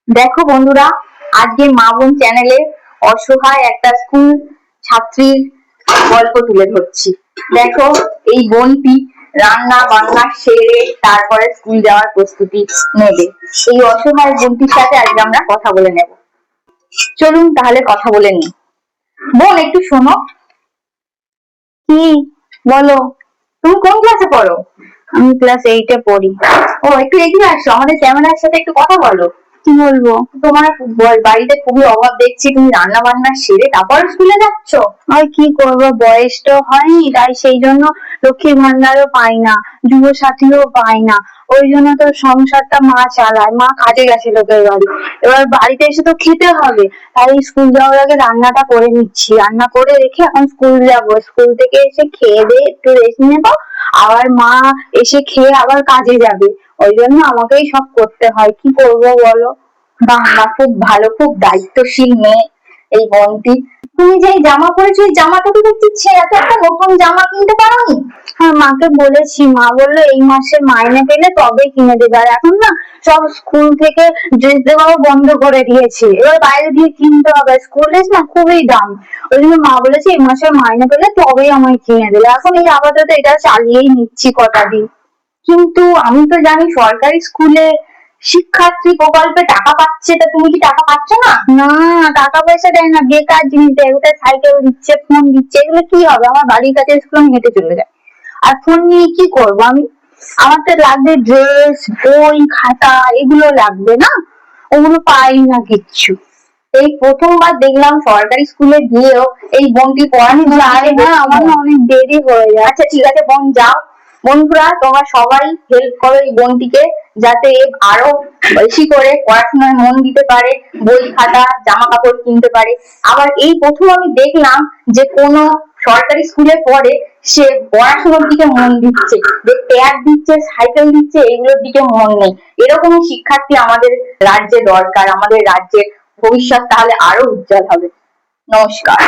দেখো বন্ধুরা, আজকে মা বোন চ্যানেলে অসহায় একটা স্কুল ছাত্রীর গল্প তুলে ধরছি। দেখো, এই বোনটি রান্না বান্না সেরে তারপরে স্কুল যাওয়ার প্রস্তুতি নেবে। এই অসহায় বোনটির সাথে আজকে আমরা কথা বলে নেব। চলুন তাহলে কথা বলে নি। বোন, একটু শোনো। কি বলো? তুমি কোন ক্লাসে পড়ো? আমি ক্লাস 8-এ পড়ি। ও, একটু এগিয়ে আসো, আমাদের ক্যামেরার সাথে একটু কথা বলো। কি বলবো? তোমার বাড়িতে খুবই অভাব দেখছি, তুমি রান্না বান্না সেরে তারপর স্কুলে যাচ্ছ। আর কি করবো, বয়স তো হয়নি, তাই সেই জন্য লক্ষ্মীর ভান্ডারও পাই না, যুব সাথীও পাই না। ওই জন্য তো সংসারটা মা চালায়। মা কাজে গেছে লোকের বাড়ি, এবার বাড়িতে এসে তো খেতে হবে, তাই স্কুল যাওয়ার আগে রান্নাটা করে নিচ্ছি। রান্না করে রেখে এখন স্কুল যাব। স্কুল থেকে এসে খেয়ে দিয়ে একটু রেস্ট নেবো, আবার মা এসে খেয়ে আবার কাজে যাবে। ওই জন্য আমাকেই সব করতে হয়, কি করবো বলো? বাহ, খুব ভালো, খুব দায়িত্বশীল মেয়ে এই বোনটি। তুমি যে জামা পরেছো, এই জামাটা তো দেখছি ছেঁড়া, তো একটা নতুন জামা কিনতে পারোনি? হ্যাঁ, মাকে বলেছি, মা বললো এই মাসে মাইনে পেলে তবেই কিনে দেবে। আর এখন না সব স্কুল থেকে ড্রেস দেওয়াও বন্ধ করে দিয়েছে, এবার বাইরে দিয়ে কিনতে হবে। স্কুল ড্রেস না খুবই দাম, ওই জন্য মা বলেছে এই মাসে মাইনে পেলে তবেই আমায় কিনে দেবে। এখন এই আপাতত এটা চালিয়েই নিচ্ছি কটা দিন। কিন্তু আমি তো জানি সরকারি স্কুলে শিক্ষার্থী প্রকল্পে টাকা পাচ্ছে, তা তুমি কি টাকা পাচ্ছ না? না, টাকা পয়সা দেয় না, বেকার জিনিস দেয়। ওটা সাইকেল দিচ্ছে, ফোন দিচ্ছে, এগুলো কি হবে? আমার বাড়ির কাছে স্কুল, আমি হেঁটে চলে যাই। আর ফোন নিয়ে কি করবো আমি? আমার তো লাগবে ড্রেস, বই, খাতা, এগুলো লাগবে না, ওগুলো পাই না কিচ্ছু। এই প্রথমবার দেখলাম সরকারি স্কুলে গিয়েও এই বোনটি পড়ানো যায় না। আমার না অনেক দেরি হয়ে যায়। আচ্ছা ঠিক আছে বোন, যাও। বন্ধুরা, তোমরা সবাই হেল্প করো এই বোনটিকে, যাতে আরো বেশি করে পড়াশোনায় মন দিতে পারে, বই খাতা জামা কাপড় কিনতে পারে। আবার এই প্রথম আমি দেখলাম যে কোনো সরকারি স্কুলে পড়ে সে পড়াশোনার দিকে মন দিচ্ছে, যে ট্যাগ দিচ্ছে, সাইকেল দিচ্ছে, এগুলোর দিকে মন নেই। এরকমই শিক্ষার্থী আমাদের রাজ্যে দরকার, আমাদের রাজ্যের ভবিষ্যৎ তাহলে আরো উজ্জ্বল হবে। নমস্কার।